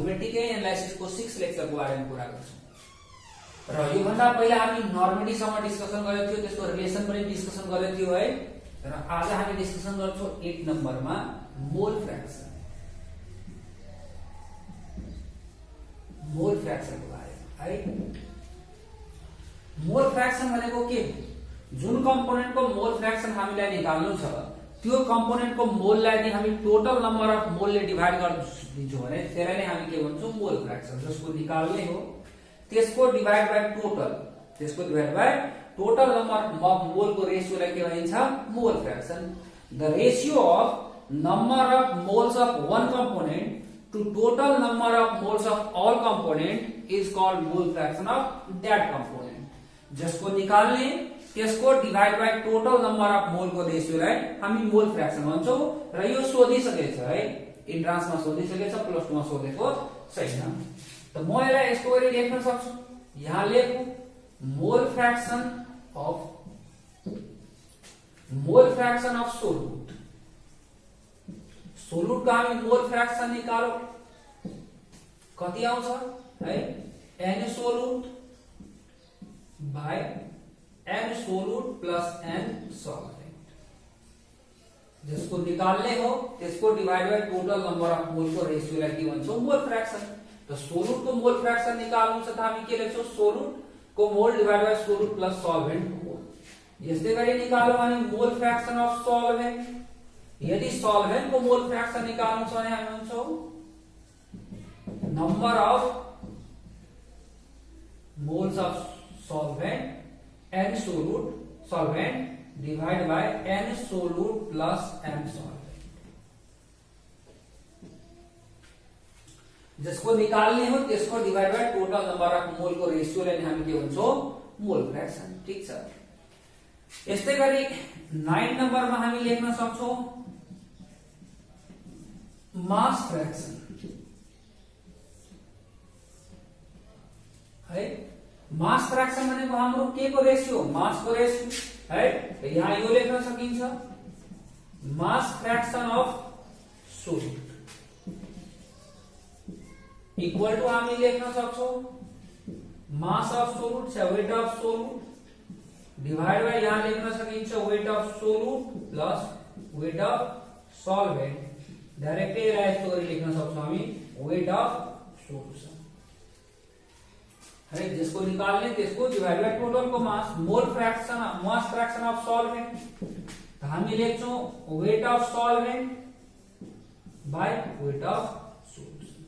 Geometric analysis को 6 lecture को बारेमा कुरा गर्छौं र यो भन्दा पहिला हामी नर्मलिटी सम्म डिस्कसन गरेको थियो, त्यसको रिलेसन पनि डिस्कसन गरेको थियो है। र आज हामी डिस्कसन गर्छौं 8 नम्बरमा मोल फ्र्याक्सन। मोल फ्र्याक्सन को बारेमा है। मोल फ्र्याक्सन भनेको के हो? जुन कम्पोनेन्ट को मोल फ्र्याक्सन हामीलाई निकाल्नु छ त्यो कम्पोनेन्ट को मोललाई नि हामी टोटल नम्बर अफ मोलले डिभाइड गर्दिन्छौं भने त्यसलाई नै हामी के भन्छौं? मोल फ्र्याक्सन। जसको निकाल्ने हो त्यसको डिभाइड बाइ टोटल, त्यसको divide by total number of mole को रेशियोलाई के भनिन्छ? Mole fraction. The ratio of number of moles of one component to total number of moles of all component is called mole fraction of that component. जसको निकाल्ने त्यसको divide by total number of mole को रेशियोलाई हामी मोल fraction भन्छौं र यो सोधिसकेको छ है, इन्ट्रान्समा सोधिसकेको छ, प्लस 2 मा सोधेको छैन। त म यसलाई यस्तो गरी लेख्न सक्छु, यहाँ लेखु मोल फ्र्याक्सन अफ सोलुट। सोलुट का हामी मोल फ्र्याक्सन निकालो, कति आउँछ है? n solute by n solute plus n solvent. जसको निकाल्ने हो त्यसको divide by total number of mole को रेशियोलाई के भन्छौं? मोल फ्र्याक्सन। त सोलुट को मोल फ्र्याक्सन निकाल्नु छ त हामी के लेख्छौं? सोलुट को mole divide by solute plus solvent को मोल। यस्तै गरी निकाल्यो भने मोल फ्र्याक्सन अफ सल्भेन्ट। यदि सल्भेन्ट को मोल फ्र्याक्सन निकाल्नु छ भने हामी भन्छौं number of moles of solvent n solute solvent divide by n solute plus m solvent. जसको निकाल्ने हो त्यसको divide by total number of mole को रेशियोलाई हामी के भन्छौं? मोल फ्र्याक्सन। ठीक छ। यस्तै गरी 9 नम्बरमा हामी लेख्न सक्छौं मास फ्र्याक्सन है। मास फ्र्याक्सन भनेको हाम्रो के को रेशियो? मास को रेशियो है। त यहाँ यो लेख्न सकिन्छ mass fraction of solute equal to हामी लेख्न सक्छौं मास अफ सोलुट छ weight of solute divide by यहाँ लेख्न सकिन्छ weight of solute plus weight of solvent. Directly यसलाई यस्तो गरी लेख्न सक्छौं हामी वेट अफ सोलुसन है। जसको निकाल्ने त्यसको डिवाइड बाइ टोटल को mass. Mole fraction mass fraction of solvent त हामी लेख्छौं weight of solvent by weight of solution.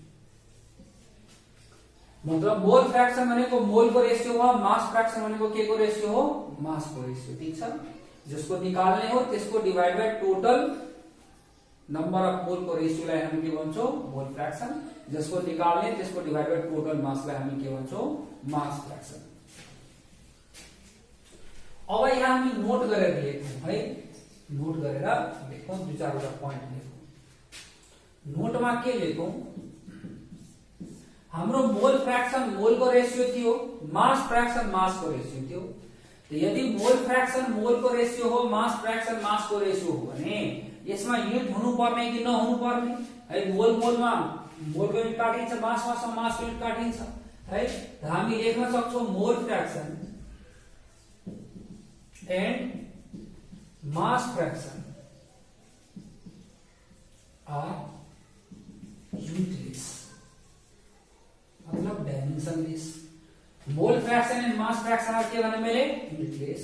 मतलब मोल फ्र्याक्सन भनेको मोल को रेशियो हो, मास फ्र्याक्सन भनेको के को रेशियो हो? मास को रेशियो। ठीक छ। जसको निकाल्ने हो त्यसको divide by total number of mole को रेशियोलाई हामी के भन्छौं? मोल फ्र्याक्सन। जसको निकाल्ने त्यसको डिवाइड बाइ टोटल मासलाई हामी के भन्छौं? मास फ्र्याक्सन। अब यहाँ हामी नोट गरेर लेखौं है। नोट गरेर लेखौं, 2-4 वटा प्वाइन्ट लेखौं। नोटमा के लेखौं? हाम्रो मोल फ्र्याक्सन मोल को रेशियो थियो, मास फ्र्याक्सन मास को रेशियो थियो। तो यदि मोल फ्र्याक्सन मोल को रेशियो हो, मास फ्र्याक्सन मास को रेशियो हो भने यसमा युनिट हुनु पर्ने कि नहुनु पर्ने है? मोल मोलमा मोल को युनिट काटिन्छ, मास मासमा मास को युनिट काटिन्छ है। त हामी लेख्न सक्छौं mole fraction and mass fraction are unitless, मतलब डाइमेन्सनलेस। मोल फ्र्याक्सन एन्ड मास फ्र्याक्सन के भने मैले युनिटलेस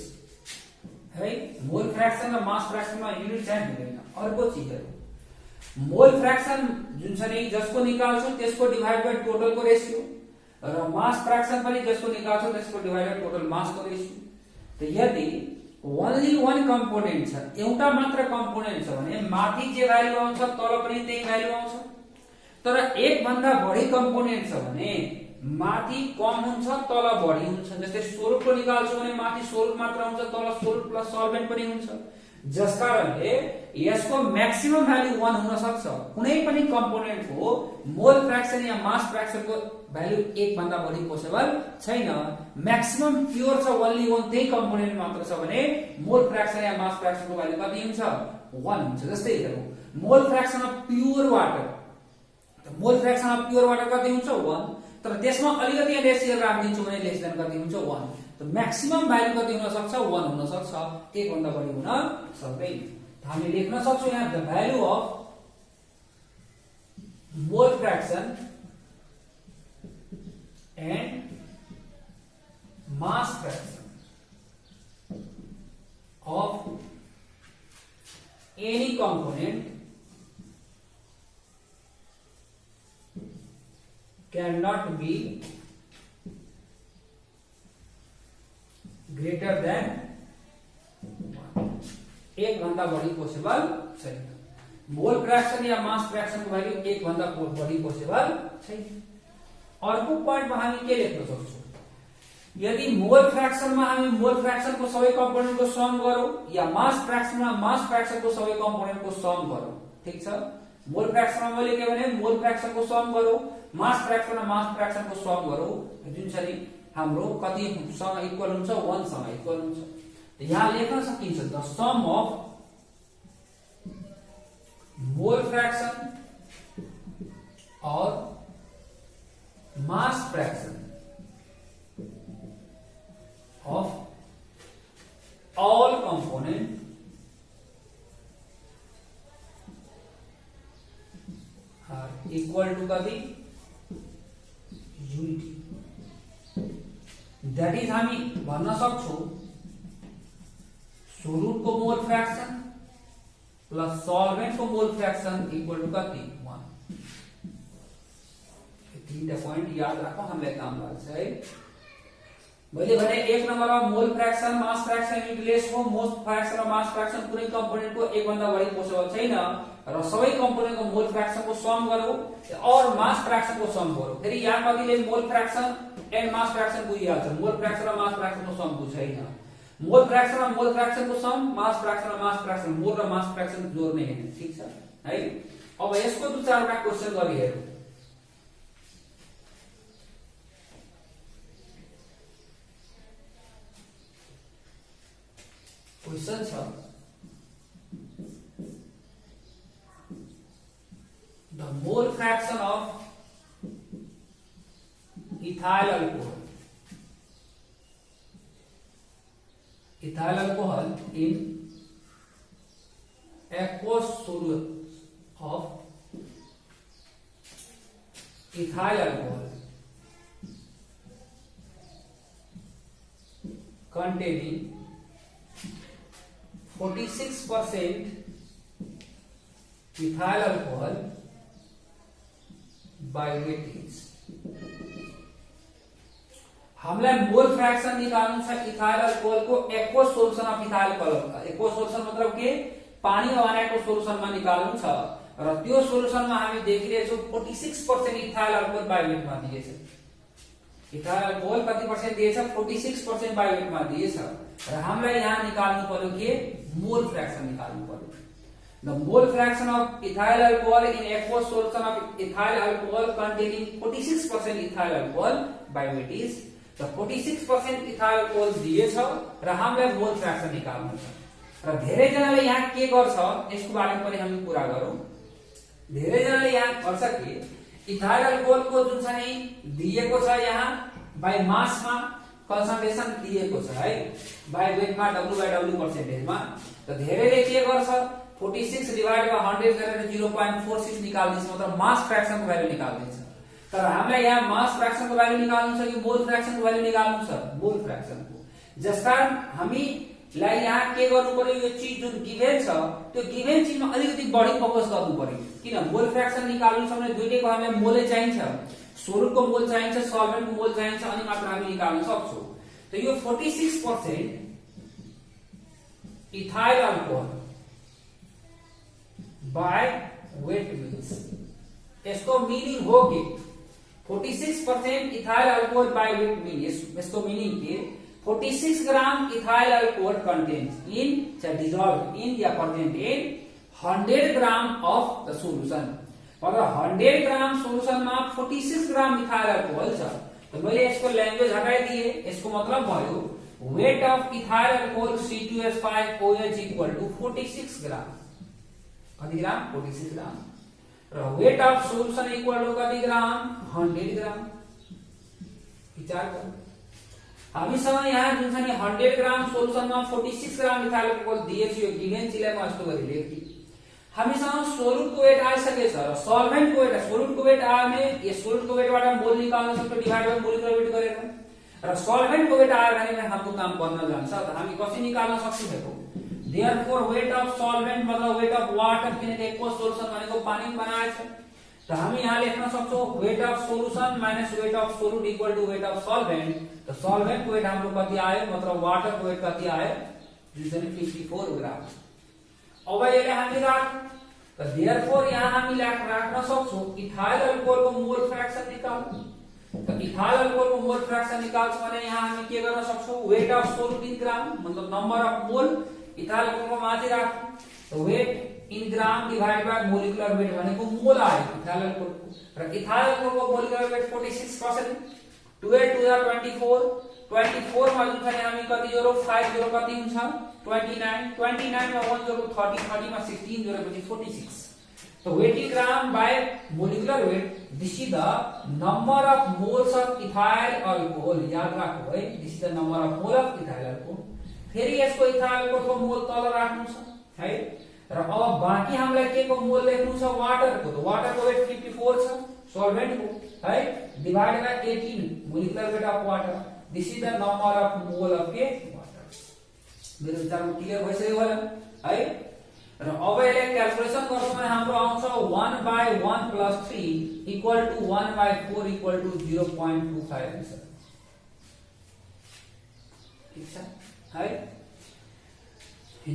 है। मोल फ्र्याक्सन र मास फ्र्याक्सनमा युनिट चाहिँ हुँदैन। अर्को चीजहरु मोल फ्र्याक्सन जुन छ नि जसको निकाल्छौं त्यसको डिवाइड बाइ टोटल को रेशियो र मास फ्र्याक्सन पनि जसको निकाल्छौं त्यसको डिवाइड बाइ टोटल मास को रेशियो। त यदि ओन्ली वन कम्पोनेन्ट छ, एउटा मात्र कम्पोनेन्ट छ भने माथि जे भ्यालु आउँछ तल पनि त्यही भ्यालु आउँछ। तर एक भन्दा बढी कम्पोनेन्ट छ भने माथि कम हुन्छ तल बढी हुन्छ। जस्तै सोलुट को निकाल्छौं भने माथि सोलुट मात्र हुन्छ, तल सोलुट प्लस सल्भेन्ट पनि हुन्छ। जसकारणले यसको म्याक्सिमम भ्यालु 1 हुन सक्छ। कुनै पनि कम्पोनेन्ट को मोल फ्र्याक्सन या मास फ्र्याक्सन को भ्यालु 1 भन्दा बढी पोसिबल छैन। म्याक्सिमम प्योर छ ओन्ली 1 त्यही कम्पोनेन्ट मात्र छ भने मोल फ्र्याक्सन या मास फ्र्याक्सन को भ्यालु कति हुन्छ? 1 हुन्छ। जस्तै हेरौं मोल फ्र्याक्सन अफ प्योर वाटर, त मोल फ्र्याक्सन अफ प्योर वाटर कति हुन्छ 1, तर त्यसमा अलिकति रेसियो राखिदिन्छु भने लेस देन कति हुन्छ 1, त म्याक्सिमम भ्यालु कति हुन सक्छ 1 हुन सक्छ, 1 भन्दा बढी हुन सक्दैन। हामी लेख्न सक्छौं यहाँ the value of mole fraction and mass fraction of any component cannot be greater than 1, 1 भन्दा बढी पोसिबल छैन। मोल फ्र्याक्सन या मास फ्र्याक्सन को भ्यालु 1 भन्दा बढी पोसिबल छैन। अर्को पोइन्टमा हामी के लेख्न सक्छौं, यदि मोल फ्र्याक्सन में हामी मोल फ्र्याक्सन को सबै कम्पोनेन्ट को सम गरौं या मास फ्र्याक्सन में मास फ्र्याक्सन को सबै कम्पोनेन्ट को सम गरौं, ठीक छ। मोल फ्र्याक्सन में मैले के भने मोल फ्र्याक्सन को सम गरौं, मास फ्र्याक्सन में मास फ्र्याक्सन को सम गरौं, जुन चाहिँ हाम्रो कति सँग इक्वल हुन्छ 1 सँग इक्वल हुन्छ। यहाँ लेख्न सकिन्छ the sum of mole fraction और mass fraction of all component are equal to कति unity। that is हामी भन्न सक्छौं सोलुट को मोल फ्र्याक्सन प्लस सॉल्वेंट को मोल फ्र्याक्सन इक्वल टू कति 1। तीनटा पोइन्ट याद राखौं, हामीलाई काम लाग्छ है। मैले भने 1 नम्बरमा मोल फ्र्याक्सन मास फ्र्याक्सन युनिटलेस हो, मोल फ्र्याक्सन र मास फ्र्याक्सन कुनै कम्पोनेन्ट को 1 भन्दा बढी पोसिबल छैन र सबै कम्पोनेन्ट को मोल फ्र्याक्सन को सम गरौं और मास फ्र्याक्सन को सम गरौं। फेरि यहाँ कतिले मोल फ्र्याक्सन एन्ड मास फ्र्याक्सन बुझिहाल्छ, मोल फ्र्याक्सन र मास फ्र्याक्सन को सम बुझ्दैन। मोल फ्र्याक्सन र मोल फ्र्याक्सन को सम, मास फ्र्याक्सन र मास फ्र्याक्सन, मोल र मास फ्र्याक्सन जोड्ने हैन, ठीक छ है। अब यसको 2-4 वटा क्वेशन गरि हेरौं। क्वेश्चन छ the mole fraction of ethyl alcohol in aqueous solute of ethyl alcohol containing 46% ethyl alcohol by weight is। हामीलाई मोल फ्र्याक्सन निकाल्नु छ इथाइल अल्कोहल को aqueous solution of ethyl alcohol. Aqueous solution मतलब के पानी बनाएको सोल्युसनमा निकाल्नु छ र त्यो सोल्युसनमा हामी देखिरहेछौं 46% इथाइल अल्कोहल बाइ वेटमा दिएछ। इथाइल अल्कोहल कति पर्सेन्ट दिएछ 46% बाइ वेटमा दिएछ र हामीलाई यहाँ निकाल्नु पर्यो के मोल फ्र्याक्सन निकाल्नु पर्यो। The mole fraction of ethyl alcohol in aqueous solution of ethyl alcohol containing 46% ethyl alcohol by weight is। the 46% ethyl alcohol दिएछ र हामीलाई मोल फ्र्याक्सन निकाल्नु छ र धेरै जनाले यहाँ के गर्छ यसको बारेमा पनि हामी कुरा गरौं। धेरै जनाले यहाँ गर्छ कि इथाइल अल्कोहल को जुन चाहिँ दिएको छ यहाँ बाइ मासमा कन्सन्ट्रेसन दिएको छ है, बाइ वेटमा W/W पर्सेन्टेजमा, त धेरैले के गर्छ 46 डिवाइड बाइ 100 गरेर 0.46 निकाल्दिन्छ, मतलब मास फ्र्याक्सन को भ्यालु निकाल्दिन्छ। तर हामीलाई यहाँ मास फ्र्याक्सन को भ्यालु निकाल्नु छ कि मोल फ्र्याक्सन को भ्यालु निकाल्नु छ मोल फ्र्याक्सन को। जसकारण हामीलाई यहाँ के गर्नु पर्यो, यो चीज जुन गिभेन छ त्यो गिभेन चीजमा अलिकति बढी फोकस गर्नु पर्यो। किन मोल फ्र्याक्सन निकाल्नु छ भने दुईटैको हामीलाई मोलै चाहिन्छ, सोलुट को मोल चाहिन्छ, सल्भेन्ट को मोल चाहिन्छ, अनि मात्र हामी निकाल्न सक्छौं। त यो 46% ethyl alcohol by weight means इसको मीनिंग हो कि 46% ethyl alcohol by weight means इसको मीनिंग के 46 gram ethyl alcohol contains in चाहे डिजॉल्व इन या present in 100 gram of the solution. मतलब 100 ग्राम सोल्यूशन में 46 ग्राम इथाइल अल्कोहल छ। तो मैले यसको ल्याङ्ग्वेज हटाइदिए, यसको मतलब भयो weight of ethyl alcohol C2H5OH equal to 46 gram. कति ग्राम 46 ग्राम। र weight of solution equal to कति ग्राम 100 ग्राम विचार गर्नु हामीसँग यहाँ जुन छ नि 100 ग्राम सोल्युसनमा 46 ग्राम इथाइल अल्कोहल दिएछ यो गिभेन चिलाई म यस्तो गरी लेख्थे हामीसँग सोलुटको वेट आइसकेछ र सल्भेन्टको वेट सोलुटको वेट आयो भने यस सोलुटको वेटबाट मोल निकाल्न सक्छौं डिभाइड बाइ मोलिकुलर वेट गरेर र सल्भेन्टको वेट आयो भने हाम्रो काम बन्न जान्छ त हामी कसरी निकाल्न सक्छौं हेरौं देयरफोर वेट अफ सल्भेन्ट मतलब वेट अफ वाटर किनकि एकको सोल्युसन भनेको पानी बनाएछ त हामी यहाँ लेख्न सक्छौं weight of solution minus weight of solute equal to weight of solvent त सल्भेन्टको वेट हाम्रो कति आयो मतलब वाटरको वेट कति आयो जुन चाहिँ 54 ग्राम अब यसले हामी राख त देयरफोर यहाँ हामी राख्न सक्छौं इथाइल अल्कोहलको मोल फ्र्याक्सन निकाल्नु त इथाइल अल्कोहलको मोल फ्र्याक्सन निकाल्छ भने यहाँ हामी के गर्न सक्छौं weight of solute in gram मतलब नम्बर अफ मोल इथाइल अल्कोहलको माथि राख्नु त weight in gram divide by molecular weight भनेको मोल आयो इथाइल अल्कोहलको र इथाइल अल्कोहलको मोलिकुलर वेट 46 कसरी 12 टु द 24 24 मा जुन छ नि हामी कति जोडौ 5 जोडौ कति हुन्छ 29 29 मा 1 जोडौ 30 30 मा 16 जोडेपछि 46 so weight in gram by molecular weight this is the number of moles of ethyl alcohol याद राख्नु है this is the number of mole of ethyl alcohol फेरि यसको इथाइल अल्कोहलको मोल तल राख्नु छ है र अब बाकी हामीलाई के को मोल लेख्नु छ वाटरको त वाटरको वेट 54 छ सल्भेन्टको है divide by 18 molecular weight of water this is the number of mole of के वाटर मेरो विचारमा क्लियर भइसक्यो होला है र अब यसले क्याल्कुलेसन गर्छौं भने हाम्रो आउँछ 1/1 + 3 equal to 1/4 equal to 0.25 answer ठीक छ है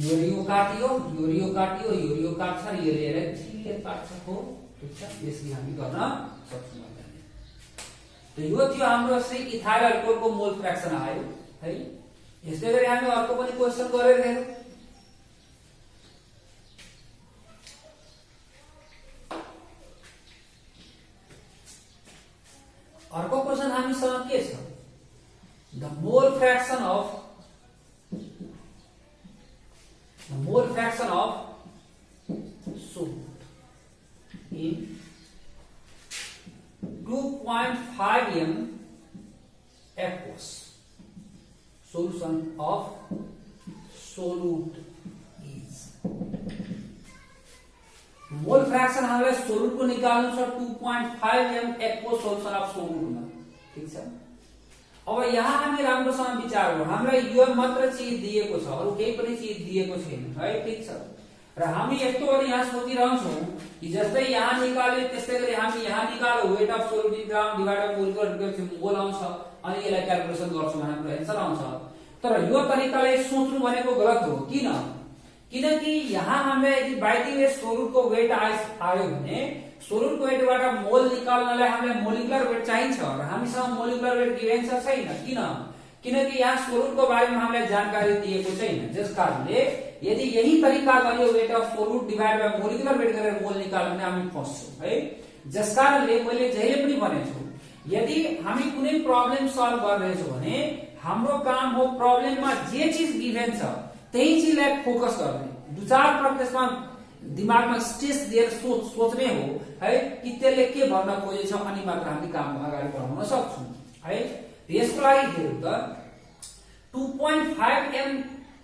यो काट्यो यो काट्छ र यो लिएर छिले काट्छ हो ठीक छ यसले हामी गर्न सक्छौं त यो थियो हाम्रो चाहिँ इथाइल अल्कोहलको मोल फ्र्याक्सन आयो है यसले गरी हामी अर्को पनि क्वेशन गरेर हेरौं अर्को क्वेशन हामीसँग के छ the mole fraction of solute in 2.5 m aqueous solution of solute is मोल फ्र्याक्सन हामीले सोलुट को निकाल्नु छ 2.5 m aqueous solution of solute मा ठीक छ अब यहाँ हामी राम्रोसँग विचार गरौँ हामीलाई यो मात्र चीज दिएको छ अरु केही पनि चीज दिएको छैन है ठीक छ र हामी यस्तो गरी यहाँ सोचिरहन्छौं कि जस्तै यहाँ निकाले त्यस्तै गरी हामी यहाँ निकालो weight of solute in gram divide by molecular weight mole आउँछ अनि यसलाई क्याल्कुलेसन गर्छौं हाम्रो आन्सर आउँछ तर यो तरिकाले सोच्नु भनेको गलत हो किनकि यहाँ हामीले यदि बाइ द वे सोलुटको वेट आयो भने सोलुटको वेटबाट मोल निकाल्नलाई हामीलाई मोलिकुलर वेट चाहिन्छ र हामीसँग मोलिकुलर वेट गिभेन छ छैन किनकि यहाँ सोलुटको बारेमा हामीलाई जानकारी दिएको छैन जसकारणले यदि यही तरिका गरियो weight of solute divide by molecular weight गरेर मोल निकाल्न भने हामी फस्छौं है जसकारणले मैले जहिले पनि भनेछु यदि हामी कुनै प्रब्लम सल्भ गरिरहेछौं भने हाम्रो काम हो प्रब्लममा जे चीज गिभेन छ त्यही चीजलाई फोकस गर्ने दुई-चार पटक त्यसमा दिमागमा स्ट्रेस दिएर सोच्ने हो है कि त्यसले के भन्न खोजेछ अनि मात्र हामी काम अगाडि बढाउन सक्छौं है यसको लागि हेरौँ त 2.5 m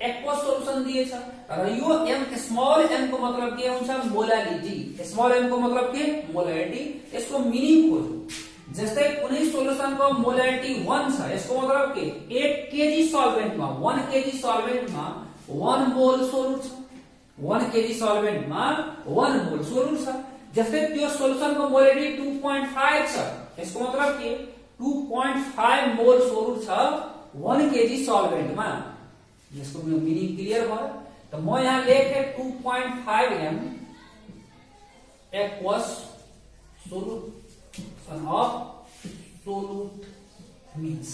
एक्वस सोल्युसन दिएछ र यो m स्मल m को मतलब के हुन्छ मोलालिटी स्मल m को मतलब के मोलालिटी यसको मिनिङ खोजौं जस्तै कुनै सोल्युसनको मोलालिटी 1 छ यसको मतलब के 8 kg सल्भेन्टमा 1 kg सल्भेन्टमा 1 मोल सोलुट छ 1 kg सल्भेन्टमा 1 मोल सोलुट छ जस्तै त्यो सोल्युसनको मोलालिटी 2.5 छ यसको मतलब के 2.5 मोल सोलुट छ 1 kg सल्भेन्टमा यसको मिनिङ क्लियर भयो त म यहाँ लेखे 2.5 m aqueous solution of solute means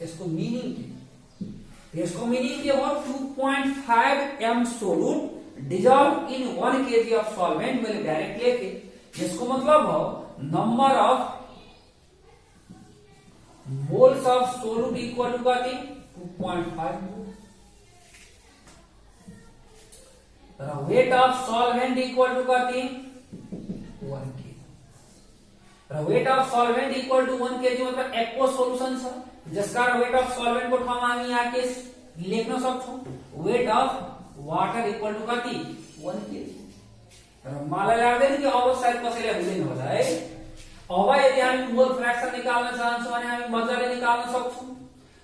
यसको मिनिङ के हो 2.5 m solute dissolve in 1 kg of solvent मैले डाइरेक्ट लेखे यसको मतलब हो number of moles of solute equal to कति 2.5 मोल र weight of solvent equal to कति 1 kg र weight of solvent equal to 1 kg मतलब एक्वस सोलुसन छ जसका वेट अफ सॉल्वेंट को ठाउँमा हामी यहाँ के लेख्न सक्छौं weight of water equal to कति 1 kg र मलाई लाग्दैन कि अब सायद कसैले हुँदैन होला है। अब यदि हामी मोल फ्र्याक्सन निकाल्न चाहन्छौं भने हामी मजाले निकाल्न सक्छौं।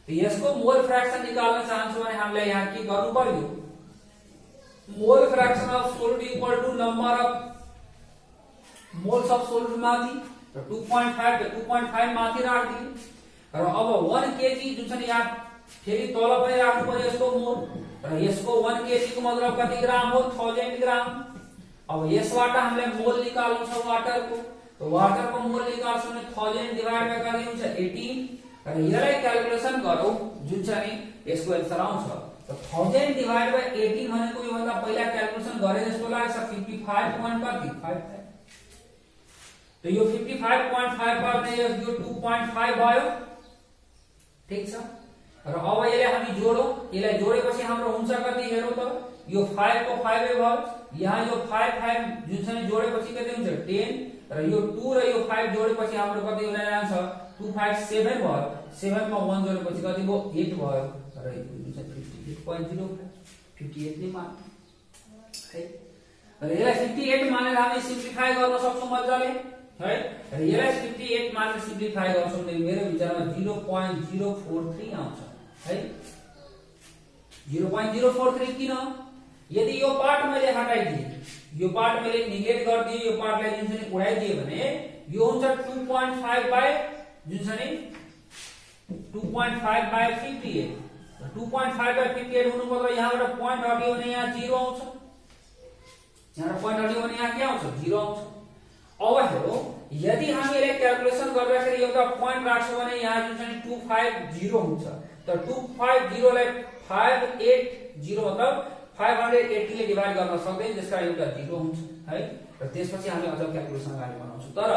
त यसको मोल फ्र्याक्सन निकाल्न चाहन्छौं भने हामीलाई यहाँ के गर्नु पर्यो mole fraction of solute equal to number of moles of solute माथि र 2.5 र 2.5 माथि राख्दिए र अब 1 kg जुन छ नि यहाँ फेरि तल पनि राख्नु पर्यो यसको मोल र यसको 1 kg को मतलब कति ग्राम हो 1000 ग्राम। अब यसबाट हामीले मोल निकाल्नु छ वाटरको तो वाटरको मोल निकाल्छौं भने 1000 डिवाइड बाइ कति हुन्छ 18 र यसलाई क्याल्कुलेसन गरौँ जुन छ नि यसको आन्सर आउँछ। त 1000 डिवाइड बाइ 18 भनेको यो भन्दा पहिला क्याल्कुलेसन गरे जस्तो लाग्छ 55.5 तो यो 55.5 पर्ने यो 2.5 भयो ठीक छ र अब यसलाई हामी जोडौं यसलाई जोडेपछि हाम्रो हुन्छ कति हेरौं त यो 5 को 5 भयो यहाँ यो 5 जुन छ नि जोडेपछि कति हुन्छ 10 र यो 2 र यो 5 जोडेपछि हाम्रो कति हुन जान्छ 257 भयो 7 मा 1 जोडेपछि कति भयो 8 भयो र यो जुन छ 58.0 58 ने मान है र यसलाई 58 मानेर हामी सिम्प्लिफाई गर्न सक्छौं मजाले है र यसलाई 58 मानेर सिम्प्लिफाई गर्छौं भने मेरो विचारमा 0.043 आउँछ है 0.043 किन यदि यो पार्ट मैले हटाइदिए यो पार्ट मैले नेग्लेक्ट गरिदिए यो पार्टलाई जुन चाहिँ उडाइदिए भने यो हुन्छ 2.5 बाइ जुन छ नि 2.5 बाइ 58 2.5 बाइ 58 हुनु पर्दा यहाँबाट प्वाइन्ट हट्यो भने यहाँ 0 आउँछ यहाँ प्वाइन्ट हट्यो भने यहाँ के आउँछ 0 आउँछ। अब हेरौं यदि हामी यसलाई क्याल्कुलेसन गर्दाखेरि एउटा प्वाइन्ट राख्छौं भने यहाँ जुन छ नि 250 हुन्छ त 250 लाई 580 मतलब 580 ले डिवाइड गर्न सक्दैन त्यसका एउटा 0 हुन्छ है र त्यसपछि हामीले अझ क्याल्कुलेसन अगाडि बनाउँछौं। तर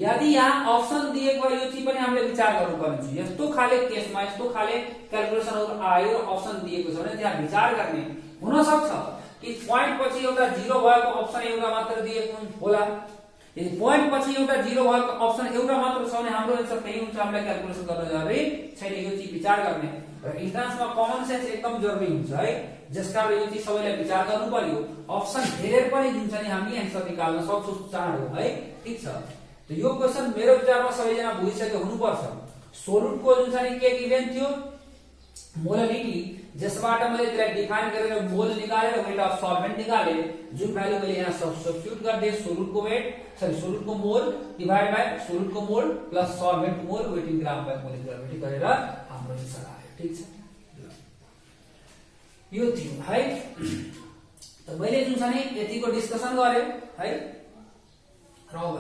यदि यहाँ अप्सन दिएको यो चाहिँ पनि हामीले विचार गर्नुपर्ने छ यस्तो खाले केसमा यस्तो खाले क्याल्कुलेसनहरु आयो र अप्सन दिएको छ भने त्यहाँ विचार गर्ने हुन सक्छ कि प्वाइन्ट पछि एउटा 0 भएको अप्सन एउटा मात्र दिएको होला यदि प्वाइन्ट पछि एउटा 0 भएको अप्सन एउटा मात्र छ भने हाम्रो आन्सर त्यही हुन्छ हामीले क्याल्कुलेसन गर्न जरुरी छैन यो चाहिँ विचार गर्ने र इन्ट्रान्समा कमन सेन्स एकदम जरुरी हुन्छ है जसकारण यो चाहिँ सबैले विचार गर्नु पर्यो अप्सन हेरेर पनि जुन छ नि हामी आन्सर निकाल्न सक्छौं चाँडो है ठीक छ। त यो क्वेशन मेरो विचारमा सबैजना बुझिसके हुनुपर्छ। सोलुटको जुन छ नि के गिभन थियो मोलालिटी जसबाट मैले त्यसलाई डिफाइन गरेर मोल निकालेर वेट अफ सल्भेन्ट निकाले जुन भ्यालु मैले यहाँ सब्स्टिट्युट गर्दै सोलुटको वेट सरी सोलुटको मोल डिवाइड बाइ सोलुटको mole plus solvent mole weight in gram by molecular weight गरेर हाम्रो आन्सर आयो ठीक छ। यो थियो है त मैले जुन छ नि यतिको डिस्कसन गरे है र अब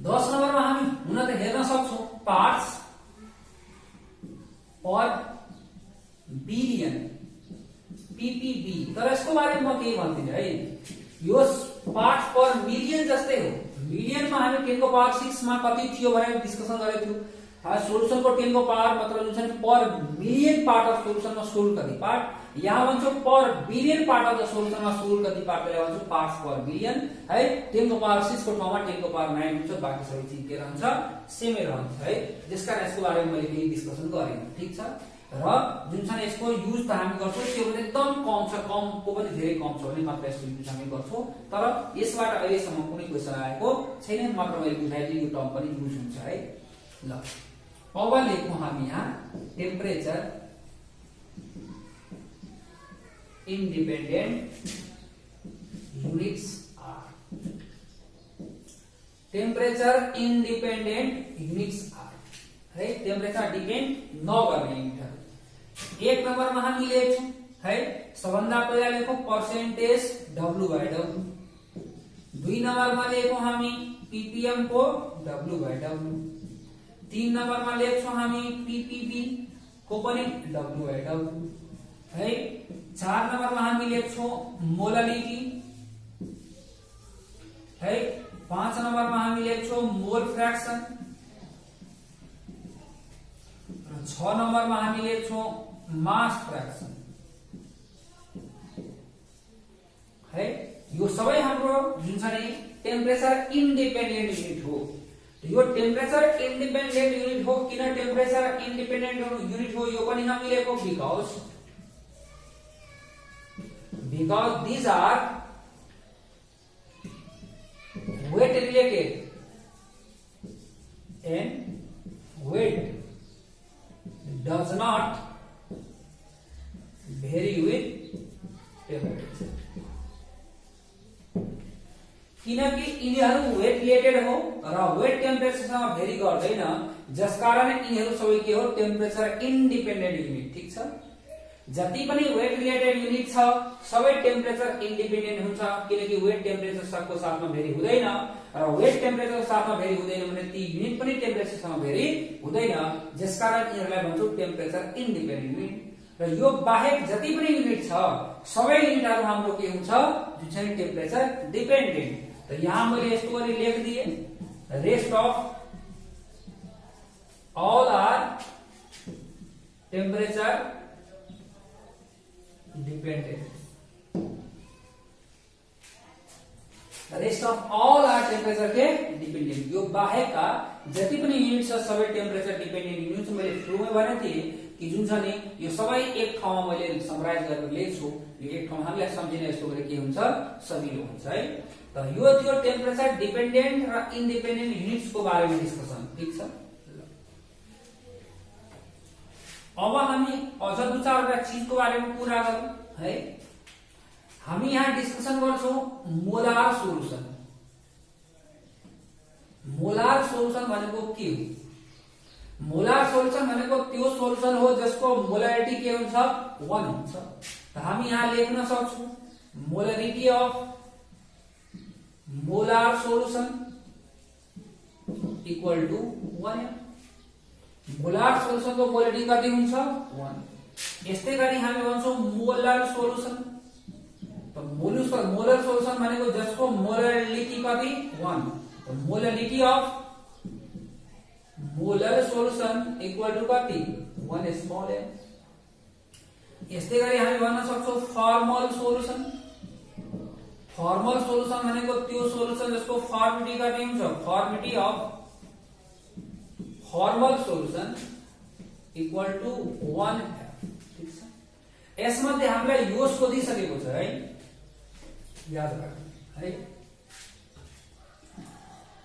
10 नम्बरमा हामी हुन त हेर्न सक्छौं पार्ट्स पर बिलियन पीपीबी तर यसको बारेमा म के भन्दिन है यो पार्ट्स पर मिलियन जस्तै हो मिलियनमा हामी 10 को पावर 6 मा कति थियो भनेर डिस्कसन गरेको थियो सोलुसन को 10 को पावर मतलब जुन छ नि पर मिलियन पार्ट अफ सोलुसन मा सोल्भ कति पार्ट यहाँ भन्छौ पर billion part of the solution मा सोल्भ कति पार्ट त्यसलाई भन्छौ पार्ट्स पर बिलियन है 10 को पावर 6 को ठाउँमा 10 को पावर 9 हुन्छ बाकी सबै चीज के रहन्छ सेमै रहन्छ है जसकारण यसको बारेमा मैले केही डिस्कसन गरेँ ठीक छ। र जुन छ यसको युज त हामी गर्छौं त्यो पनि एकदम कम छ कम को पनि धेरै कम छ भने मात्र यसको युज हामी गर्छौं तर यसबाट अहिलेसम्म कुनै क्वेशन आएको छैन मात्र मैले बुझाइदिए यो टर्म पनि युज हुन्छ है ल। अब लेखौं हामी यहाँ temperature independent units are temperature independent units are है टेम्परेचर डिपेन्ड नगर्ने युनिटहरु। एक नम्बरमा हामी लेख्छौं है सबभन्दा पहिला लेखौं परसेन्टेज W/W दुई नम्बरमा लेखौं हामी ppm को W/W तीन नम्बरमा लेख्छौं हामी ppb को पनि W/W है चार नम्बरमा हामी लेख्छौं मोलालिटी है पाँच नम्बरमा हामी लेख्छौं मोल फ्र्याक्सन र 6 नम्बरमा हामी लेख्छौं मास फ्र्याक्सन है यो सबै हाम्रो जुन छ नि टेम्परेचर इन्डिपेन्डेन्ट युनिट हो। यो टेम्परेचर इन्डिपेन्डेन्ट युनिट हो। किन टेम्परेचर इन्डिपेन्डेन्ट युनिट हो यो पनि नमिलेको because these are weight related and weight does not vary with temperature। किनकि यिनीहरू वेट रिलेटेड हो र वेट टेम्परेचरसँग भेरी गर्दैन, जसकारण यिनीहरू सबै के हो टेम्परेचर इन्डिपेन्डेन्ट युनिट। ठीक छ, जति पनि वेट रिलेटेड युनिट छ सबै टेम्परेचर इन्डिपेन्डेन्ट हुन्छ, किनकि वेट टेम्परेचरको साथमा भेरी हुँदैन र वेट टेम्परेचरको साथमा भेरी हुँदैन भने ती युनिट पनि टेम्परेचरसँग भेरी हुँदैन, जसकारण यिनीहरूलाई भन्छौँ टेम्परेचर इन्डिपेन्डेन्ट युनिट। र यो बाहेक जति पनि युनिट छ सबै युनिटहरू हाम्रो के हुन्छ जुन चाहिँ टेम्परेचर डिपेन्डेन्ट। तो यहां मैले यस्तो गरी लेख दिए, rest of all are temperature dependent. Rest of all are temperature के डिपेंडेंट। यो बाहेकका जति पनि युनिट छ सबै टेम्परेचर डिपेंडेंट युनिट। मैले सुरुमै भनेको थिएँ कि जुन छ नि यो सबै एक ठाउँमा मैले समराइज गरेर लेख्छु। यो एक ठाउँमा हामीलाई सम्झिने यस्तो गरी के हुन्छ सजिलो हुन्छ है। त यो थियो टेम्परेचर डिपेंडेंट र इन्डिपेन्डेन्ट युनिट्स को बारेमा डिस्कसन। ठीक छ, अब हामी अझ दुई चारवटा चीजको बारेमा कुरा गरौँ है। हामी यहाँ डिस्कसन गर्छौं मोलार सोलुसन। मोलार सोलुसन भनेको के हो? मोलार सोलुसन भनेको त्यो सोलुसन हो जसको मोलारिटी के हुन्छ 1 हुन्छ। त हामी यहाँ लेख्न सक्छौं molarity of molar solution equal to 1। Molar solution को मोलारिटी कति हुन्छ 1। यस्तै गरी हामी भन्छौं मोलर सोलुसन। तो मोलर सोलुसन भनेको जसको मोलारिटी कति 1। तो molarity of molar solution equal to कति 1 स्मॉल m। यस्तै गरी हामी भन्न सक्छौं फर्मल सोलुसन। फर्मल सोलुसन भनेको त्यो सोलुसन जसको फर्मिटी कति हुन्छ, formality of formal solution equal to 1 f। ठीक छ, यसमध्ये हामीलाई यो सोधिसकेको छ है, याद राख्नु है।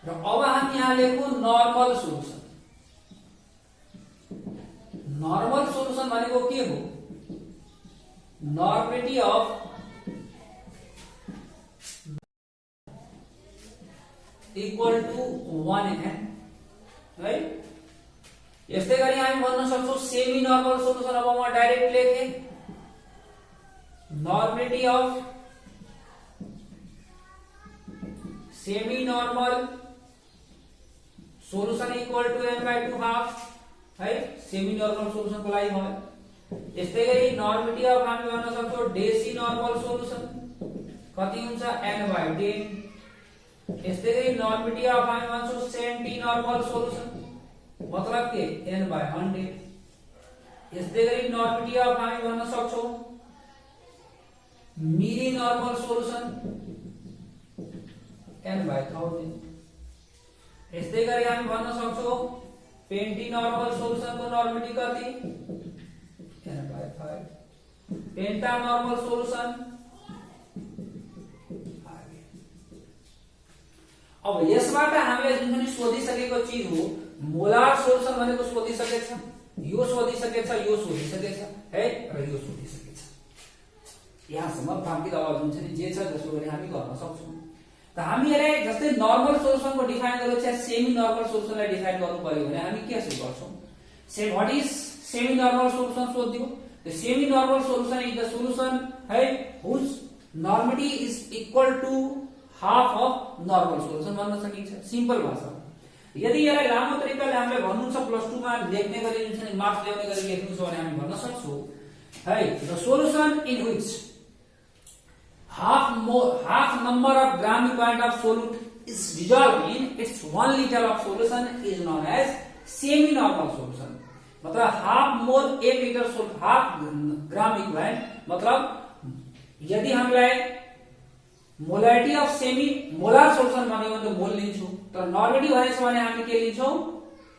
र अब हामी यहाँ लेखौं नर्मल सोलुसन। नर्मल सोलुसन भनेको के हो? Normality of equal two 1n है। यस्तै गरी हामी भन्न सक्छौं सेमी नर्मल सोलुसन। अब म डाइरेक्ट लेखेँ normality of semi normal solution equal to n/2 है। सेमी नॉर्मल सोलुसन को लागि भयो। यस्तै गरी नॉर्मलिटी अफ हामी भन्न सक्छौं डेसी नॉर्मल सोलुसन कति हुन्छ n/10। यस्तै गरी नॉर्मलिटी अफ हामी भन्छौं सेन्टी नॉर्मल सोलुसन मतलब के n/100। यस्तै गरी नॉर्मलिटी अफ हामी भन्न सक्छौं मिली नॉर्मल सोलुसन n/1000। यस्तै गरी हामी भन्न सक्छौं पेन्टी नॉर्मल सोलुसन को नॉर्मलिटी कति n/5। Penta normal solution. अब यसबाट हामीले जुन पनि सोधिसकेको चीज हो मोलार सोलुसन भनेको सोधिसकेछ, यो सोधिसकेछ, यो सोधिसकेछ है र यो सोधिसकेछ। यहाँसम्म बाँकी अब जुन चाहिँ जे छ जसो गरी हामी गर्न सक्छौं। त हामी यसलाई जस्तै नर्मल सोलुसन को डिफाइन गरेको छ, सेमी नर्मल सोलुसनलाई डिफाइन गर्नु पर्यो भने हामी के कसरी गर्छौं? What is semi normal solution सोधियो। The semi normal solution is the solution है whose normality is equal to half of normal solution भन्न सकिन्छ सिम्पल भाषामा। यदि यसलाई लामो तरिकाले हामीले भन्नु छ प्लस 2 मा लेख्ने गरी जुन चाहिँ मार्क्स ल्याउने गरी लेख्नु छ भने हामी भन्न सक्छौं है the solution in which half number of gram equivalent of solute is dissolved in its 1 liter of solution is known as semi normal solution। मतलब half mole 1 litre half gram equivalent. मतलब यदि हामीलाई molarity of semi molar solution भन्यो भने त मोल लिन्छौं, तर नर्मेटिभ भनेछ भने हामी के लिन्छौं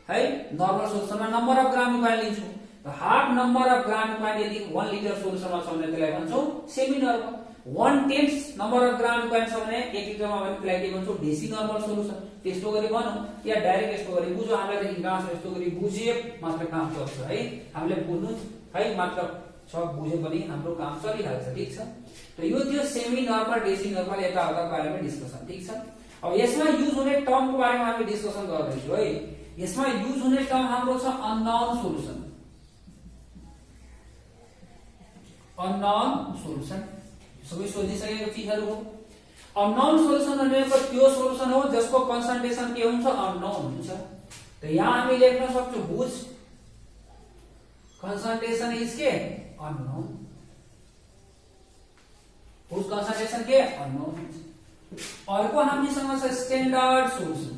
है, नर्मल सोल्युसनमा नम्बर अफ ग्राम इक्वाइल लिन्छौं। र हाफ नम्बर अफ ग्राम इक्वाइल यदि 1 लिटर सोल्युसनमा छ भने त्यसलाई भन्छौं सेमी नर्मल। 1/10 नम्बर अफ ग्राम इक्वाइल छ भने 1 लिटरमा भने त्यसलाई के भन्छौं डेसी नर्मल सोल्युसन। त्यस्तो गरी भनौं या डाइरेक्ट यस्तो गरी बुझ्यो, हामीलाई त गाउँछ यस्तो गरी बुझिए मात्र काम चल्छ है, हामीले बुझ्नु है मात्र छ, बुझे पनि हाम्रो काम चलिहाल्छ। ठीक छ, त यो थियो सेमी नर्मल डेसी नर्मल यताउताको बारेमा डिस्कसन। ठीक छ, अब यसमा युज हुने टर्मको बारेमा हामी डिस्कसन गर्दैछौँ है। यसमा युज हुने टर्म हाम्रो छ अननोन सोल्युसन। अननोन सोल्युसन सबै सोधिसकेको चिजहरु हो। अननोन सोल्युसन भनेको त्यो सोल्युसन हो जसको कन्सन्ट्रेसन के हुन्छ अननोन हुन्छ। त यहाँ हामी लेख्न सक्छौं हुज कन्सन्ट्रेसन इज के अननोन, हुज कन्सन्ट्रेसन के अननोन। अर्को हामीसँग छ standard solution.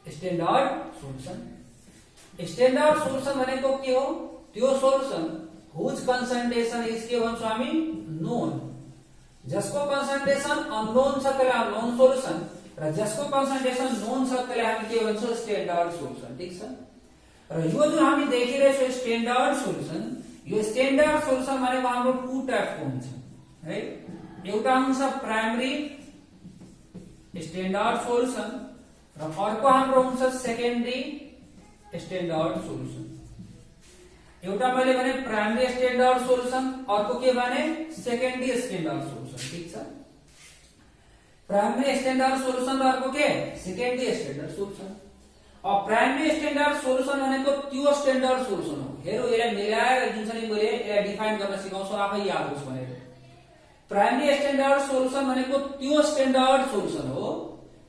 Standard solution, standard solution भनेको के हो, त्यो सोल्युसन हुज कन्सन्ट्रेसन इज के भन्छौं हामी नोन, जसको कन्सन्ट्रेसन अननोन छ त्यसलाई अननोन सोल्युसन, र जसको कन्सन्ट्रेसन नोन छ त्यसलाई हामी के भन्छौं स्ट्यान्डर्ड सोल्युसन। ठीक छ, र यो जुन हामी देखिरहेछौं स्ट्यान्डर्ड सोल्युसन, यो स्ट्यान्डर्ड सोल्युसन भनेको हाम्रो टु टाइपको हुन्छ है। एउटा हुन्छ प्राइमरी स्ट्यान्डर्ड सोल्युसन र अर्को हाम्रो हुन्छ सेकेन्डरी स्ट्यान्डर्ड सोल्युसन। एउटा मैले भने प्राइमरी स्ट्यान्डर्ड सोल्युसन, अर्को के भने सेकेन्डरी स्ट्यान्डर्ड सोल्युसन। ठीक छ, प्राइमरी स्ट्यान्डर्ड सोल्युसन र अर्को के सेकेन्डरी स्ट्यान्डर्ड सोल्युसन। अब प्राइमरी स्ट्यान्डर्ड सोल्युसन भनेको त्यो स्ट्यान्डर्ड सोल्युसन हो, हेरौ यसलाई मिलाएर जुन छ नि मैले यसलाई डिफाइन गर्न सिकाउँछु आफै याद होस् भनेर। प्राइमरी स्ट्यान्डर्ड सोल्युसन भनेको त्यो स्ट्यान्डर्ड सोल्युसन हो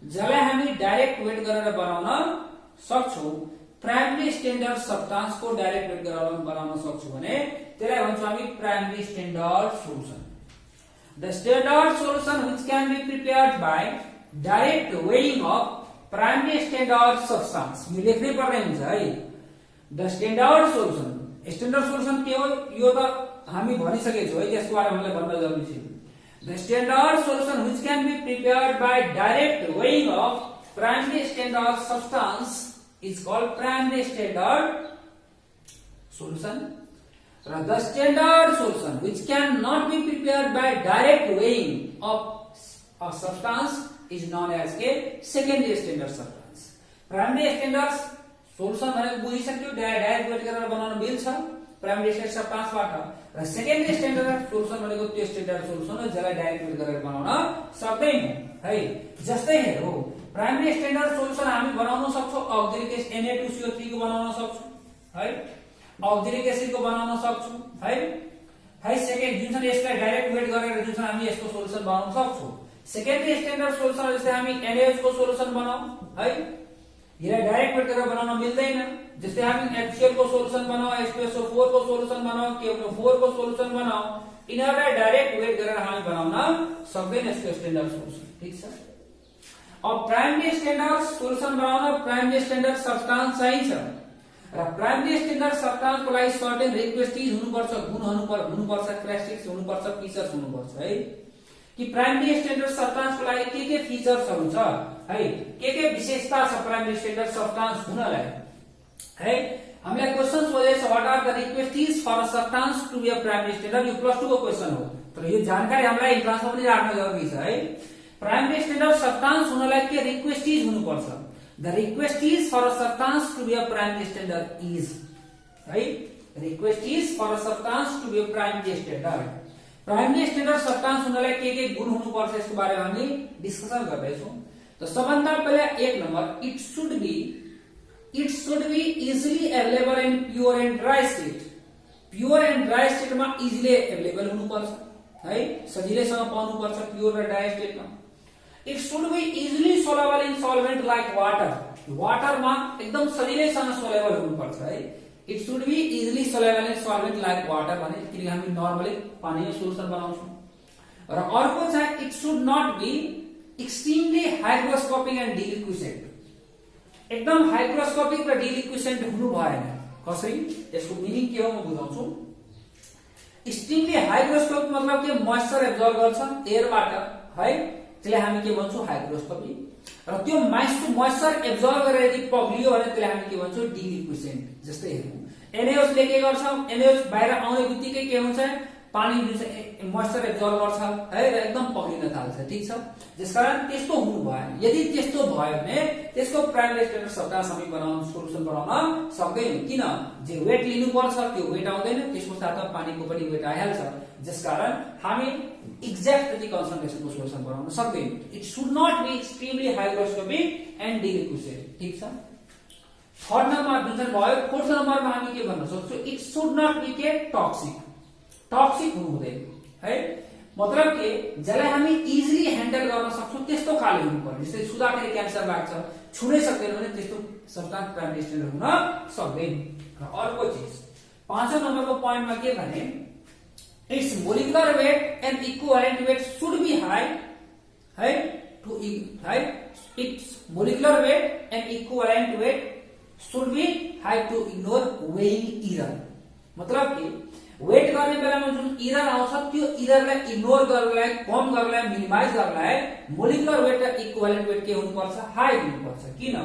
जसलाई हामी डाइरेक्ट वेट गरेर बनाउन सक्छौं। प्राइमरी स्ट्यान्डर्ड सब्स्टान्स को डाइरेक्ट वेट गरेर बनाउन सक्छौं भने त्यसलाई भन्छौं हामी primary standard solution. The standard solution which can be prepared by direct weighing of primary standard substance, यो लेख्नै पर्ने हुन्छ है। The standard solution, standard solution के हो यो त हामी भनिसकेको छौं है, त्यसको बारेमा मलाई भन्न जरुरी छ। The standard solution which can be prepared by direct weighing of primary standard substance is called primary standard solution. The standard solution which cannot be prepared by direct weighing of a substance is known as a secondary standard substance. Primary standard solution भनेको बुझिसक्यो, direct weight गरेर बनाउन मिल्छ primary standard सब्स्टान्सबाट, र secondary standard solution भनेको त्यो standard solution हो जसलाई direct weight गरेर बनाउन सक्दैन है। जस्तै हेरौ प्राइमरी स्ट्यान्डर्ड सोल्युसन हामी बनाउन सक्छौं अक्सिलिक एसिड Na2CO3 को बनाउन सक्छौं है, अक्सिलिक एसिड को बनाउन सक्छौं है। सेकेन्ड जुन छ यसलाई डाइरेक्ट वेट गरेर जुन छ हामी यसको सोल्युसन बनाउन सक्छौं। सेकेन्डरी स्ट्यान्डर्ड सोल्युसन जस्तै हामी NaOH को सोल्युसन बनाऊ है, यसलाई डाइरेक्ट वेट गरेर बनाउन मिल्दैन। जस्तै हामी HCl को सोल्युसन बनाऊ, H2SO4 को सोल्युसन बनाऊ, KO4 को सोल्युसन बनाऊ, यिनीहरुलाई डाइरेक्ट वेट गरेर हामी बनाउन सक्दैन यसको स्ट्यान्डर्ड सोल्युसन। ठीक छ, अब प्राइमरी स्ट्यान्डर्ड सोल्युसन बनाउन प्राइमरी स्ट्यान्डर्ड सब्स्टान्स चाहिन्छ, र प्राइमरी स्ट्यान्डर्ड सब्स्टान्स को लागि सर्टेन रिक्वेस्टिज हुनुपर्छ, गुण हुनुपर्छ, क्यारेक्टरिस्टिक्स हुनुपर्छ, फीचर्स हुनुपर्छ है। कि प्राइमरी स्ट्यान्डर्ड सब्स्टान्स को लागि के फीचर्सहरु छ है, के विशेषता छ प्राइमरी स्ट्यान्डर्ड सब्स्टान्स हुनलाई है। हामीलाई क्वेशन सोधेछ what are the requisites for a substance to be a primary standard, यो प्लस 2 को क्वेशन हो, तर यो जानकारी हामीलाई इन्ट्रान्समा पनि राख्न जरुरी छ है। प्राइमरी स्ट्यान्डर्ड सब्स्टान्स हुनलाई के रिक्वेस्टिज हुनुपर्छ, the requisites for a substance to be a primary standard is है, requisites for a substance to be a primary standard. Primary standard substance हुनलाई के गुण हुनुपर्छ यसको बारेमा हामी डिस्कसन गर्दैछौं। त सबभन्दा पहिला 1 number it should be easily available in pure and dry state. Pure and dry स्टेटमा इजिली अवेलेबल हुनुपर्छ है, सजिलैसँग पाउनुपर्छ प्योर र ड्राई स्टेटमा। It should be easily soluble in solvent like water. Water मा एकदम सजिलैसँग सोलेबल हुनुपर्छ है। It should be easily soluble in solvent like water भने किन हामी नर्मली पानीको सोल्युसन बनाउँछौं। र अर्को चाहिँ it should not be extremely hygroscopic and deliquescent. एकदम हाइग्रोस्कोपिक र डिलिक्विसेन्ट हुनु भएन। कसरी यसको मिनिङ के हो म बुझाउँछु। एक्सट्रिमली हाइग्रोस्कोपिक मतलब के मोइस्चर एब्जर्ब गर्छ एयरबाट है, त्यसलाई हामी के भन्छौँ हाइग्रोस्कोपी। र त्यो मोइस्चर एब्जर्ब गरेर यदि पग्लियो भने त्यसलाई हामी के भन्छौँ डिलिक्विसेन्ट। जस्तै हेर्नु NaOH ले के गर्छ, NaOH बाहिर आउने बित्तिकै के हुन्छ पानी जुन चाहिँ मोइस्चर एब्जर्ब गर्छ है र एकदम पग्लिन थाल्छ, ठीक छ। त्यसकारण त्यस्तो हुनु भएन। यदि त्यस्तो भयो भने त्यसको प्राइमरी स्टेट सब्स्टान्स हामी बनाउन सोलुसन बनाउन सक्दैनौँ। किन, जे वेट लिनुपर्छ त्यो वेट आउँदैन, त्यसको साथमा पानीको पनि वेट आइहाल्छ, जसकारण हामी एक्ज्याक्ट त्यति कन्सन्ट्रेसनको सोलुसन बनाउन सक्दैनौँ। It should not be extremely hygroscopic and deliquescent, ठीक छ। थर्ड नम्बर जुन चाहिँ भयो, फोर्थ नम्बरमा हामी के भन्न सक्छौँ, इट शुड नट बी के टक्सिक, टक्सिक हुनु हुँदैन है। मतलब के जसलाई हामी इजिली ह्यान्डल गर्न सक्छौँ त्यस्तो खाले हुनु पर्ने। जस्तै सुधाखेरि क्यान्सर लाग्छ, छुनै सक्दैन भने त्यस्तो सब्स्टान्स प्राइमरी स्टेट हुन सक्दैन। र अर्को चिज 5औं नम्बरको पोइन्टमा के भने, it's molecular weight and equivalent weight should be high है टु है, it's molecular weight and equivalent weight should be high to ignore weighing error. मतलब के वेट गर्ने बेलामा जुन इरर आउँछ त्यो इररलाई इग्नोर गर्नलाई, कम गर्नलाई, मिनिमाइज गर्नलाई मोलिकुलर वेट र इक्विभ्यालेन्ट वेट के हुनुपर्छ, हाई हुनुपर्छ। किन,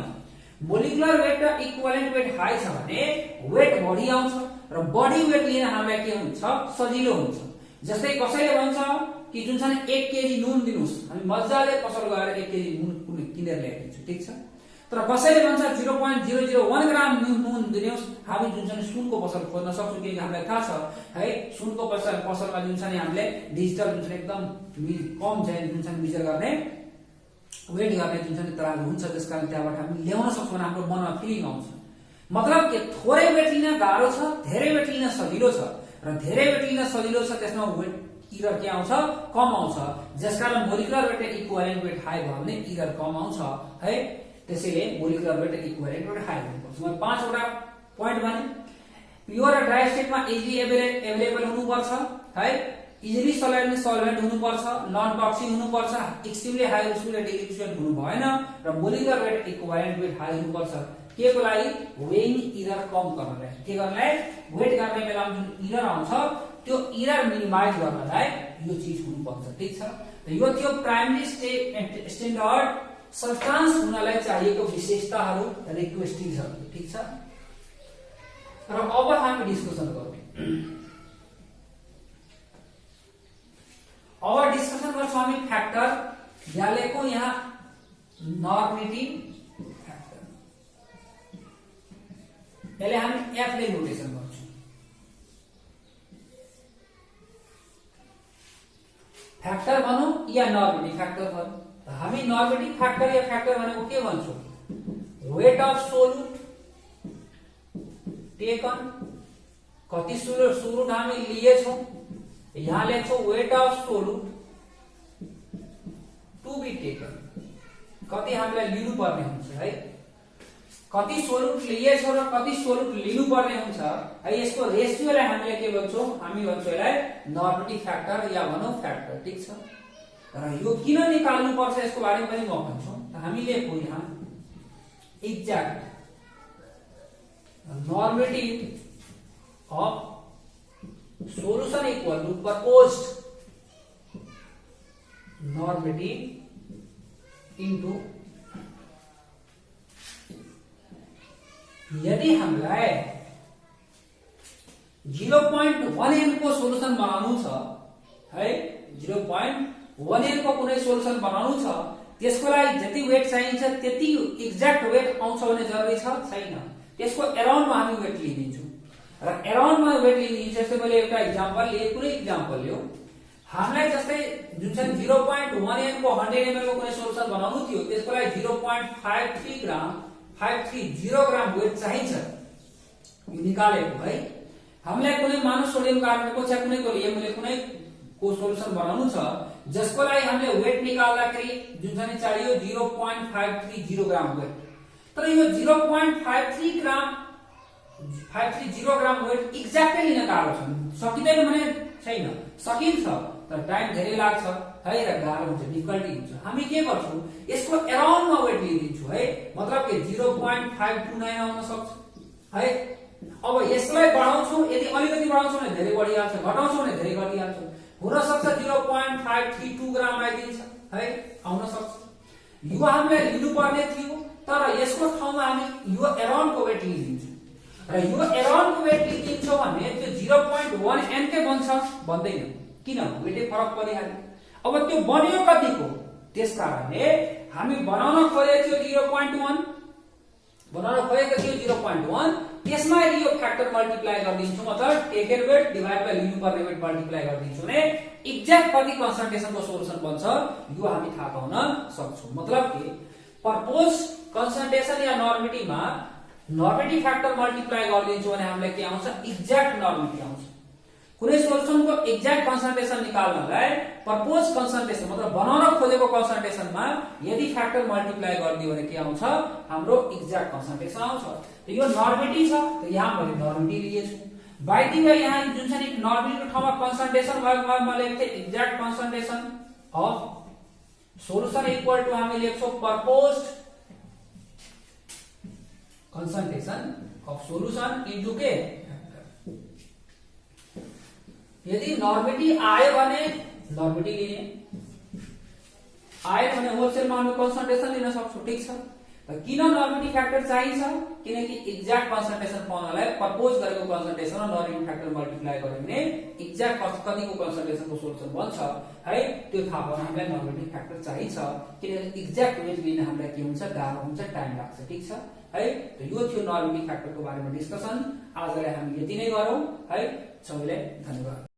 मोलिकुलर वेट र इक्विभ्यालेन्ट वेट हाई छ भने वेट बढी आउँछ र बढी वेट लिन हामीलाई के हुन्छ, सजिलो हुन्छ। जस्तै कसैले भन्छ कि जुन चाहिँ 1 केजी नुन दिनुस्, हामी मजाले पसल गएर 1 केजी नुन किनेर ल्याइदिन्छौँ, ठीक छ। तर कसैले भन्छ 0.001 ग्राम नुन दिनुहोस्, हामी जुन चाहिँ सुनको पसल खोज्न सक्छौँ। किनकि हामीलाई थाहा छ है सुनको पसलमा जुन चाहिँ हामीले डिजिटल जुन चाहिँ एकदम कम चाहिँ जुन चाहिँ मेजर गर्ने वेट गर्ने जुन चाहिँ तराजु हुन्छ, त्यसकारण त्यहाँबाट हामी ल्याउन सक्छौँ, हाम्रो मनमा फिलिङ आउँछ। मतलब के थोरै वेट लिन गाह्रो छ, धेरै वेट लिन सजिलो छ। र धेरै वेट लिन सजिलो छ त्यसमा वेट इरर के आउँछ, कम आउँछ, जसकारण मोलिकुलर वेट र इक्विभ्यालेन्ट वेट हाई भयो भने इरर कम आउँछ है। त्यसैले मोलिकुलर वेट र इक्विभ्यालेन्ट वेट हाई हुनुपर्छ। मैले 5वटा पोइन्ट भने, प्योर र ड्राई स्टेटमा इजिली एभाइलेबल हुनुपर्छ है, इजिली सलाइबल सल्भेन्ट हुनुपर्छ, नन टक्सिक हुनुपर्छ, एक्सट्रिमली हाइग्रोस्कोपिक र डिलिक्विसेन्ट हुनु भएन, र molecular weight equivalent weight high हुनुपर्छ। के को लागि, वेइङ इरर कम गर्नलाई, के गर्नलाई, वेट गर्ने बेलामा जुन इरर आउँछ त्यो इरर मिनिमाइज गर्नलाई यो चीज हुनुपर्छ, ठीक छ। यो थियो प्राइमरी स्ट्यान्डर्ड सब्स्टान्स हुनलाई चाहिएको विशेषताहरू, रिक्वेस्टिजहरू, ठीक छ। र अब हामी डिस्कसन गरौँ। अब डिस्कसन गर्छौँ हामी फ्याक्टर, यहाँ लेखौँ यहाँ नर्मेटिभ फ्याक्टर, यसले हामी F ले नोटेसन गर्छौँ। फ्याक्टर भनौँ या नर्मेटिभ फ्याक्टर भनौँ, हामी नर्मेटिभ फ्याक्टर या फ्याक्टर भनेको के भन्छौँ, वेट अफ सोलुट टेकन, कति सोलुट हामी लिएछौँ, यहाँ लेख्छौँ weight of solute to be taken, कति हामीलाई लिनुपर्ने हुन्छ है, कति सोलुट लिएछौँ र कति सोलुट लिनुपर्ने हुन्छ है, यसको रेसियोलाई हामीले के भन्छौँ, हामी भन्छौँ यसलाई नर्मेटिभ फ्याक्टर या भनौँ फ्याक्टर, ठीक छ। र यो किन निकाल्नु पर्छ यसको बारेमा पनि म भन्छु। हामीले यहाँ exact normality of solution equal to proposed normality into, यदि हामीलाई 0.1n को सोलुसन बनाउनु छ है, 0.1n को कुनै सोलुसन बनाउनु छ, त्यसको लागि जति वेट चाहिन्छ त्यति एक्ज्याक्ट वेट आउँछ भने जरुरी छ छैन, त्यसको अराउन्डमा हामी वेट लिइदिन्छौँ। र अराउन्डमा वेट लिइदिन्छ, जस्तै मैले एउटा इक्जाम्पल लिए, कुनै इक्जाम्पल लियो, हामीलाई जस्तै जुन चाहिँ 0.1n को 100 ml को कुनै सोलुसन बनाउनु थियो, त्यसको लागि 0.53 ग्राम वेट चाहिन्छ, यो निकालेको है। हामीलाई कुनै मानव सोडियम कार्बोनेटको छ, कुनैको एमएलए कुनै को सोलुसन बनाउनु छ, जसको लागि हामीले वेट निकाल्दाखेरि जुन चाहिँ चाहियो 0.530 ग्राम वेट। तर यो 0.530 ग्राम वेट एक्ज्याक्टली लिन गाह्रो छ, सकिँदैन भने छैन, सकिन्छ तर टाइम धेरै लाग्छ है र गाह्रो हुन्छ, डिफिकल्टी हुन्छ। हामी के गर्छौँ, यसको अराउन्डमा वेट लिइदिन्छौँ है, मतलब के 0.529 आउन सक्छ है, अब यसलाई बढाउँछु, यदि अलिकति बढाउँछु भने धेरै बढिहाल्छ, घटाउँछु भने धेरै घटिहाल्छ। हुन सक्छ 0.532 ग्राम आइदिन्छ है, आउन सक्छ। यो हामीले लिनु पर्ने थियो, तर यसको ठाउँमा हामी यो एरोनको वेट लिन्छौँ र यो एरोनको वेट लिन्छौँ भने त्यो 0.1 n के बन्छ भन्दैन, किन वेटै फरक परिहाल्यो। अब त्यो बन्यो कतिको, त्यसकारणले हामी बनाउन खोजेको थियो 0.1, बनाउन खोजेको थियो 0.1, त्यसमा यो फ्याक्टर मल्टिप्लाई गरिदिन्छु, मतलब टेकन वेट डिभाइड बाइ लिनु पर्ने वेट मल्टिप्लाई गरिदिन्छु भने एक्ज्याक्ट कति कन्सन्ट्रेसनको सोल्युसन बन्छ यो हामी थाहा पाउन सक्छौं। मतलब के प्रपोज कन्सन्ट्रेसन या नर्मिटीमा नर्मिटी फ्याक्टर मल्टिप्लाई गरिदिन्छु भने हामीलाई के आउँछ, एक्ज्याक्ट नर्मिटी आउँछ। कुनै सोल्युसनको एक्ज्याक्ट कन्सन्ट्रेसन निकाल्नलाई प्रपोज कन्सन्ट्रेसन मतलब बनाउन खोजेको कन्सन्ट्रेसनमा यदि फ्याक्टर मल्टिप्लाई गरिदियो भने के आउँछ, हाम्रो एक्ज्याक्ट कन्सन्ट्रेसन आउँछ। त यो नर्मिटी छ, त यहाँ मैले नर्मिटी लिएछु। बाइ द वे यहाँ जुन छ नि नर्मिटीको ठाउँमा कन्सन्ट्रेसन भएको मैले लेख्थे exact concentration of solution equal to हामी लेख्छौं proposed concentration of solution into के। यदि नर्मिटी आयो भने नर्मिटी लिने, आयो भने होलसेलमा हामी कन्सन्ट्रेसन लिन सक्छौं, ठीक छ। त किन नर्मिटी फ्याक्टर चाहिन्छ, किनकि एक्ज्याक्ट कन्सन्ट्रेसन पाउनलाई प्रपोज गरेको कन्सन्ट्रेसन र नर्मिटी फ्याक्टर मल्टिप्लाई गर्यो भने एक्ज्याक्ट कतिको कन्सन्ट्रेसनको सोल्युसन बन्छ है, त्यो थाहा पाउन हामीलाई नर्मिटी फ्याक्टर चाहिन्छ। किनकि एक्ज्याक्ट वेट लिन हामीलाई के हुन्छ, गाह्रो हुन्छ, टाइम लाग्छ, ठीक छ है। त यो थियो नर्मिटी फ्याक्टरको बारेमा डिस्कसन। आजलाई हामी यति नै गरौँ है। सबैलाई धन्यवाद।